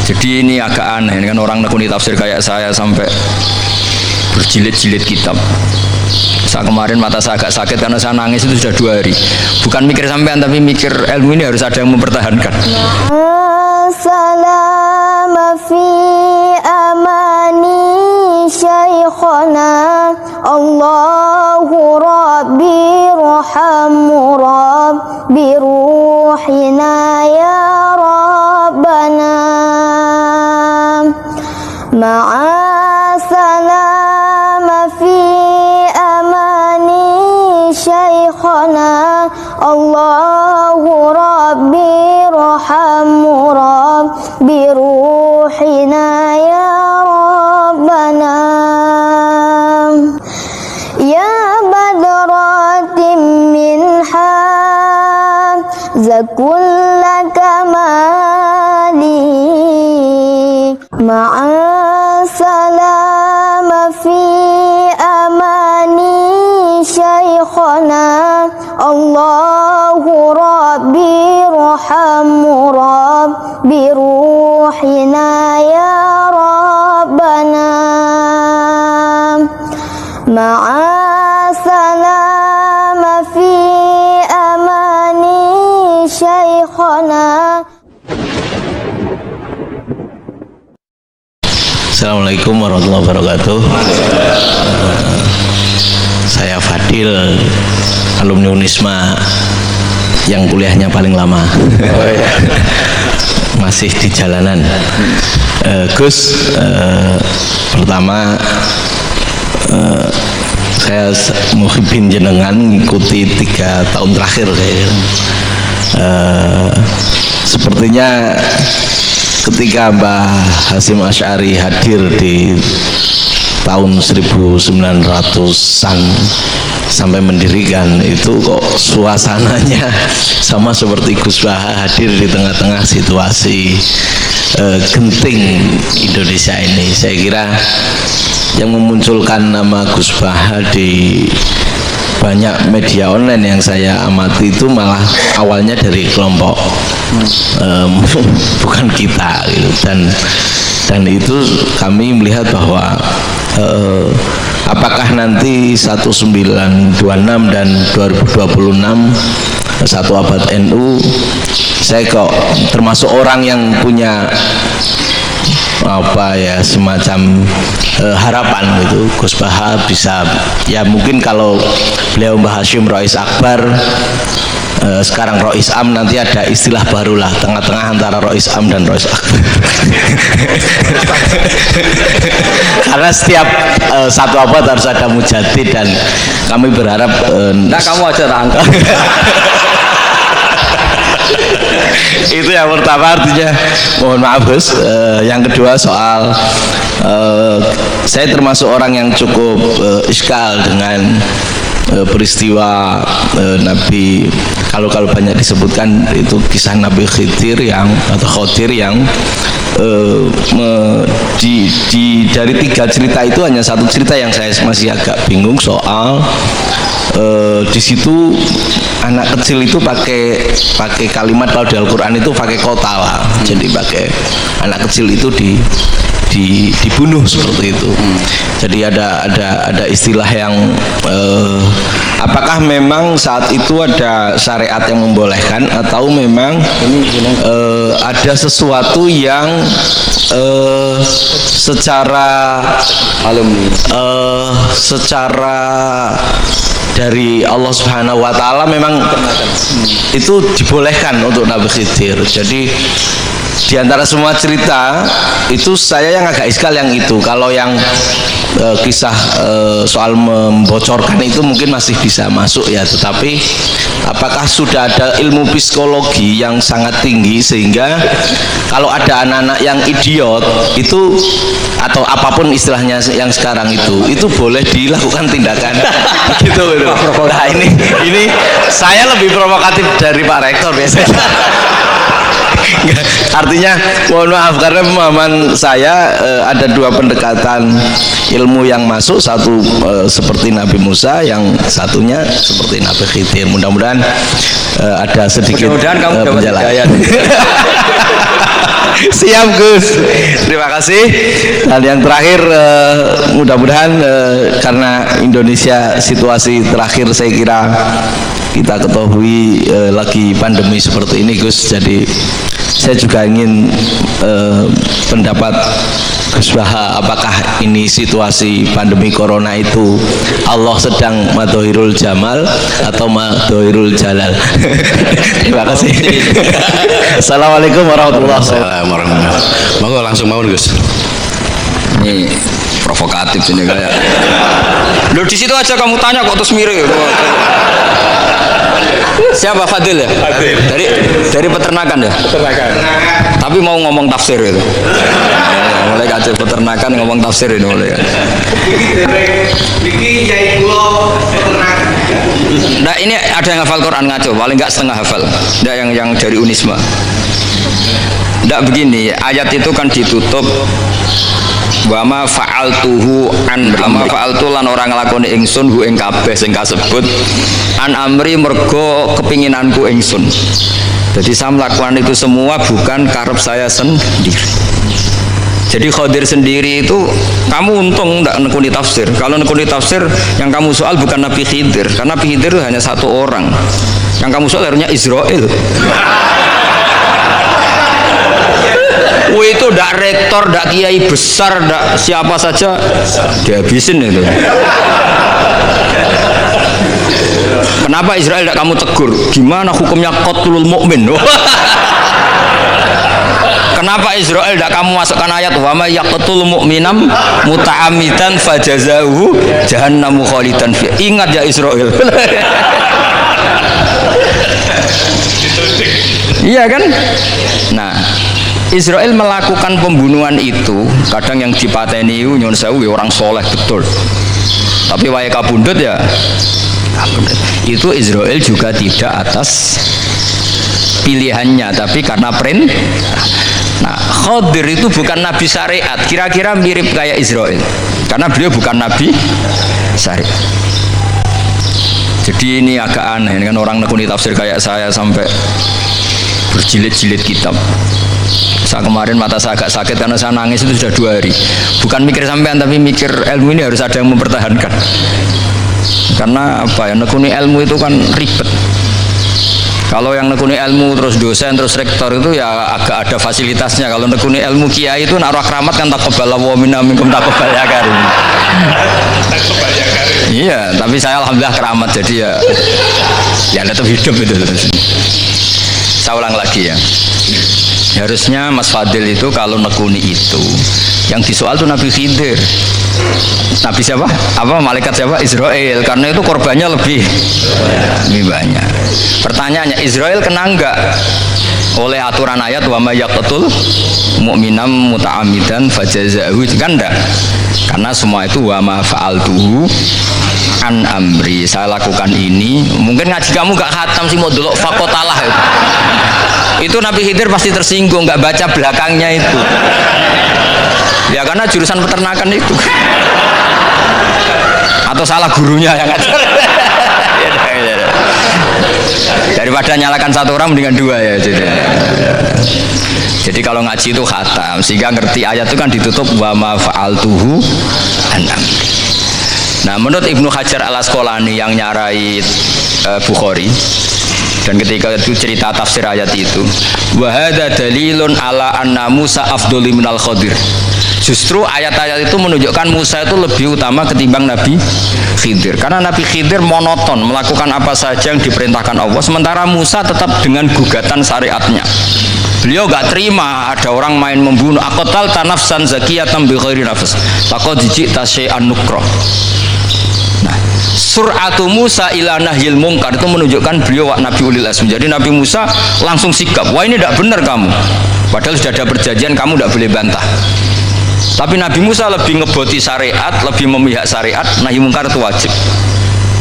Jadi ini agak aneh, ini kan orang nekuni tafsir kayak saya sampai berjilid-jilid kitab. Saya kemarin mata saya agak sakit karena saya nangis itu sudah 2 hari. Bukan mikir sampean tapi mikir ilmu ini harus ada yang mempertahankan. Salama fi amani syaikhana Allahu Rabbi rahamu Rabbi ruhina ya Rabbana ma'a salama fi amani syaikhana Allahu Rabbi rahamu Rabbi ruhina ya Rabbana ya badratin minha zakulla kamali ma'a salama fi amani syaikhana Allahu Rabbi rahamu Rabbi ruhina ya Rabbana ma'a salama fi amani syaikhana. Assalamualaikum warahmatullahi wabarakatuh. Saya Fadil, alumni Unisma yang kuliahnya paling lama. Masih di jalanan. Gus, pertama saya muhibin jenengan mengikuti 3 tahun terakhir kayaknya. Sepertinya ketika Mbah Hasyim Asy'ari hadir di tahun 1900-an sampai mendirikan itu kok suasananya sama seperti Gus Baha hadir di tengah-tengah situasi genting Indonesia ini. Saya kira yang memunculkan nama Gus Baha di banyak media online yang saya amati itu malah awalnya dari kelompok bukan kita gitu. Dan itu kami melihat bahwa apakah nanti 1926 dan 2026 1 abad NU, saya kok termasuk orang yang punya apa ya semacam harapan gitu Gus Baha bisa, ya mungkin kalau beliau Mbah Hasyim Rois Akbar, sekarang Rois Am, nanti ada istilah barulah tengah-tengah antara Rois Am dan Rois Akbar. Karena setiap 1 abad harus ada mujadid dan kami berharap Nah kamu aja rangka. Itu yang pertama, artinya mohon maaf Gus. Yang kedua soal saya termasuk orang yang cukup iskal dengan peristiwa Nabi, kalau banyak disebutkan itu kisah Nabi Khidir yang atau Khodir yang dari 3 cerita itu hanya 1 cerita yang saya masih agak bingung soal di situ anak kecil itu pakai kalimat, kalau di Al-Quran itu pakai kota lah, jadi pakai anak kecil itu dibunuh seperti itu. Jadi ada istilah yang apakah memang saat itu ada syariat yang membolehkan atau memang ada sesuatu yang secara dari Allah Subhanahu wa Ta'ala memang itu dibolehkan untuk Nabi Khidir. Jadi di antara semua cerita itu saya yang agak iskal yang itu. Kalau yang kisah soal membocorkan itu mungkin masih bisa masuk ya, tetapi apakah sudah ada ilmu psikologi yang sangat tinggi sehingga kalau ada anak-anak yang idiot itu atau apapun istilahnya yang sekarang itu boleh dilakukan tindakan gitu. Nah ini saya lebih provokatif dari Pak Rektor biasanya. Artinya mohon maaf karena pemahaman saya ada 2 pendekatan ilmu yang masuk, satu seperti Nabi Musa, yang satunya seperti Nabi Khidir. Mudah-mudahan ada sedikit mudah-mudahan kamu dapat penjelasan. Siap Gus. Terima kasih. Dan yang terakhir mudah-mudahan karena Indonesia situasi terakhir saya kira kita ketahui lagi pandemi seperti ini Gus. Jadi saya juga ingin pendapat Gus Baha, apakah ini situasi pandemi corona itu Allah sedang madhohirul jamal atau madhohirul jalal? Terima kasih. Assalamualaikum warahmatullahi wabarakatuh. Monggo langsung mau Gus. Ini provokatif ini kayak. Loh di situ aja kamu tanya kok terus mirip. Siapa Fadil ya? Fadil. Dari peternakan ya? Peternakan. Tapi mau ngomong tafsir itu. Mulai kacau peternakan ngomong tafsir ini mulai. Nah ini ada yang hafal Quran ngaco, paling enggak setengah hafal. Enggak yang dari Unisma. Enggak begini, ayat itu kan ditutup wa ma fa'altuhu an ma fa'altu lan orang nglakoni ingsun hu ing kabeh sing kasebut an amri mergo kepinginanku ingsun. Jadi saya melakukan itu semua bukan karep saya sendiri. Jadi Khadir sendiri itu kamu untung tidak nekuni tafsir. Kalau nekuni tafsir yang kamu soal bukan Nabi Khidir, karena Nabi Khidir itu hanya satu orang. Yang kamu soal harusnya Israel. Itu tidak rektor, tidak kiai besar, tidak siapa saja dihabisin itu. Kenapa Israel tidak kamu tegur? Gimana hukumnya qatlul mukmin? Kenapa Israel tidak kamu masukkan ayat wa may yaqtul mu'minam muta'ammidan fajazahu jahannamu khalidan fi. Ingat ya Israel. Iya kan? Nah, Israel melakukan pembunuhan itu, kadang yang dipateni nyun sewu orang soleh betul. Tapi wae kabundut ya. Itu Israel juga tidak atas pilihannya, tapi karena Nah, Khadir itu bukan nabi syariat, kira-kira mirip kayak Israel, karena beliau bukan nabi syariat. Jadi ini agak aneh, ini kan orang nekuni tafsir kayak saya sampai berjilid-jilid kitab. Saya kemarin mata saya agak sakit karena saya nangis itu sudah 2 hari. Bukan mikir sampean, tapi mikir ilmu ini harus ada yang mempertahankan. Karena apa ya, nekuni ilmu itu kan ribet. Kalau yang nekuni ilmu terus dosen terus rektor itu ya agak ada fasilitasnya. Kalau nekuni ilmu kiai itu naruh keramat kan taqabbalallahu minna minkum taqabbal ya karim. Iya, tapi saya alhamdulillah keramat, jadi ya tetap hidup itu. Saya ulang lagi ya. Harusnya Mas Fadil itu kalau nekuni itu yang disoal tuh Nabi Khidir. Nabi siapa? Apa malaikat siapa? Israel. Karena itu korbannya lebih banyak. Pertanyaannya, Israel kena enggak oleh aturan ayat wa may yaqtul mu'minam muta'ammidan fajazahu? Kan enggak. Karena semua itu wa ma fa'altuhu an amri. Saya lakukan ini. Mungkin ngaji kamu enggak khatam sih, mau delok fakotalah itu. Itu Nabi Khidir pasti tersinggung, enggak baca belakangnya itu. Ya karena jurusan peternakan itu. Atau salah gurunya yang ngajar. Daripada nyalakan satu orang mendingan 2 ya. Jadi kalau ngaji itu khatam, sehingga ngerti ayat itu kan ditutup wa ma fa'altuhu an amri. Nah, menurut Ibnu Hajar Al-Asqalani yang nyarai Bukhari, dan ketika itu cerita tafsir ayat itu, wa hadza dalilun ala anna Musa afdhalu minal Khadir. Justru ayat-ayat itu menunjukkan Musa itu lebih utama ketimbang Nabi Khidir, karena Nabi Khidir monoton melakukan apa saja yang diperintahkan Allah, sementara Musa tetap dengan gugatan syariatnya. Beliau gak terima ada orang main membunuh. Aqtal tanafsan zakiyatan bi ghairi nafs laqad ji'ta syai'an nukrah. Nah, sur'atu Musa ila nahyil munkar itu menunjukkan beliau Nabi ulil azmi. Jadi Nabi Musa langsung sikap, wah ini tidak benar kamu, padahal sudah ada perjanjian, kamu tidak boleh bantah. Tapi Nabi Musa lebih ngeboti syariat, lebih memihak syariat, nahi mungkar itu wajib.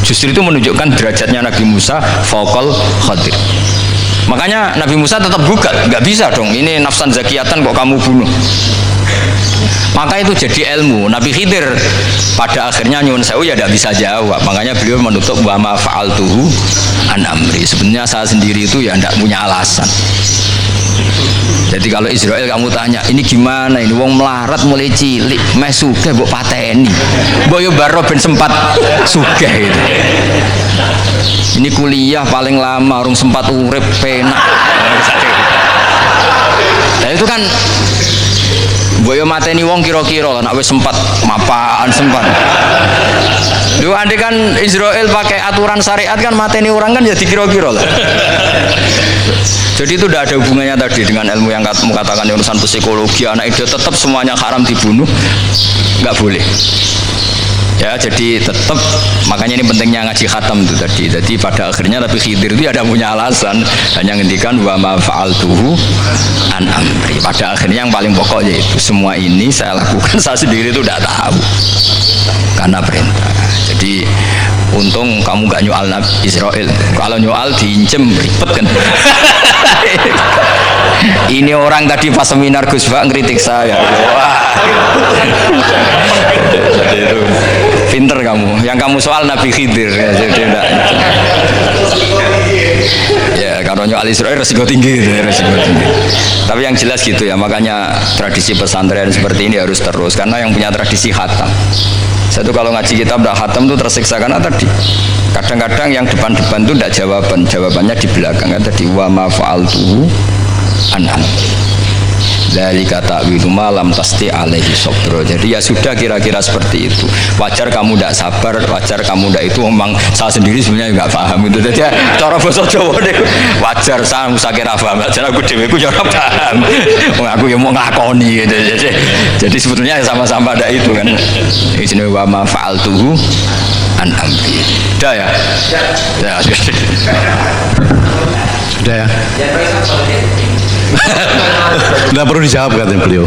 Justru itu menunjukkan derajatnya Nabi Musa fauqal Khadir. Makanya Nabi Musa tetap gugat, nggak bisa dong, ini nafsan zakiyatan kok kamu bunuh. Maka itu jadi ilmu. Nabi Khidir pada akhirnya nyuwun sewu ya tidak bisa jawab. Makanya beliau menutup wa ma fa'altuhu an amri. Sebenarnya saya sendiri itu ya tidak punya alasan. Jadi kalau Israel kamu tanya, ini gimana ini wong melarat mulai cilik, meh sugih mbok pateni. Mbok yo baro ben sempat sugih gitu. Ini kuliah paling lama urung sempat urip penak. Nah itu kan boyo mateni wong kira-kira nek wis sempat mapaan sempat. Lu andai kan Israel pakai aturan syariat kan mateni orang kan ya dikira-kira lah. Jadi itu tidak ada hubungannya tadi dengan ilmu yang kamu katakan urusan psikologi anak itu tetap semuanya haram dibunuh, nggak boleh. Ya jadi tetap makanya ini pentingnya ngaji khatam itu tadi. Jadi pada akhirnya tapi Khidir itu ada punya alasan hanya ngendikan wa ma fa'altuhu an amri. Pada akhirnya yang paling pokok yaitu semua ini saya lakukan saya sendiri itu tidak tahu karena perintah. Jadi untung kamu gak nyual Israel. Kalau nyual diincem ribet kan. Ini orang tadi pas seminar Gus Bak ngeritik saya. Wah. Jadi itu pinter kamu. Yang kamu soal Nabi Khidir ya, jadi enggak. Ya kalau nyual Israel resiko tinggi, resiko tinggi. Tapi yang jelas gitu ya, makanya tradisi pesantren seperti ini harus terus karena yang punya tradisi khatam. Saya tuh kalau ngaji kitab dah khatam tuh tersiksa karena tadi kadang-kadang yang depan-depan tuh tidak jawabannya di belakang kan tadi wa ma fa'altuhu an amri. Dari kata wilu malam pasti alaihi sobro. Jadi ya sudah kira-kira seperti itu. Wajar kamu tidak sabar, wajar kamu tidak itu memang saya sendiri sebenarnya nggak paham itu. Jadi ya, cara bahasa Jawa deh. Wajar saya kira paham, wajar aku dewi aku jangan paham. Aku yang mau ngakoni gitu. Jadi sebetulnya sama-sama ada itu kan. Ini sini wa ma fa'altuhu an amri. Sudah ya? Ya sudah. Sudah ya? Tidak perlu dijawab katanya beliau.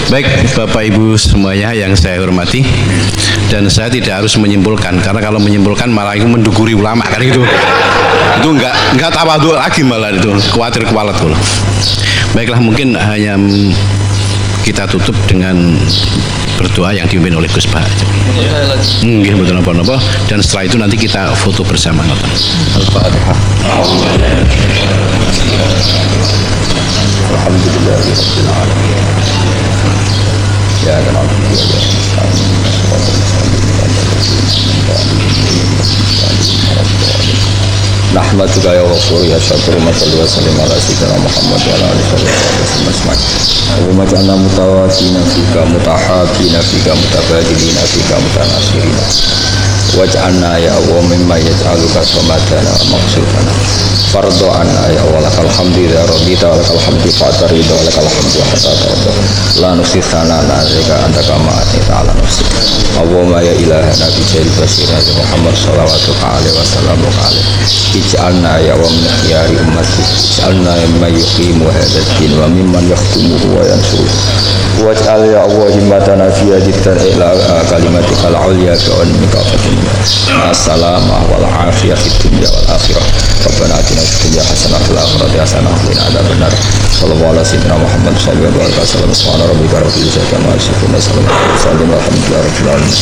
Baik Bapak Ibu semuanya yang saya hormati, dan saya tidak harus menyimpulkan karena kalau menyimpulkan malah itu menduguri ulama kan itu nggak tawadhu lagi malah itu khawatir kualat tuh. Baiklah mungkin hanya kita tutup dengan berdoa yang dipimpin oleh Gus Bah. Betul apa-apa. Dan setelah itu nanti kita foto bersama. Al-Fatihah. Alhamdulillahirabbil alamin. Ya Allah. Nahmaduka ya Ghafur ya Syakur wa salli wa sallim ala sayyidina Muhammad wa ala alihi wa sahbihi. Allahumma ja'alna mutawafina fika mutahabina fika mutabadilina fika mutanasirina waj'alna ya Allah mimma yaj'aluka samadana maqsudana fardu anna ya Allah lakal hamdu ya rabbi wa lakal hamdu fa'tar ridha wa lakal hamdu hatta tarda la nusithana nazika anta kama ta'ala nafsi Allahumma ya ilahana bi jahil basirina Muhammad sallallahu alaihi wasallam ij'alna ya wa min khiyari ummati ij'alna mimman yuqimu hadzal din wa mimman yahtumuhu wa yansuru waj'al ya Allah himmatana fi jiddan ila kalimatikal ulya wa mikafatin assalamah wal afiyah fid dunya wal akhirah rabbana atina fid dunya hasanah wa fil akhirati hasanah wa qina adzabannar sallallahu alaihi wasallam Muhammad sallallahu alaihi wasallam subhana rabbika rabbil izzati amma yasifun wa salamun alal mursalin walhamdulillahi rabbil alamin.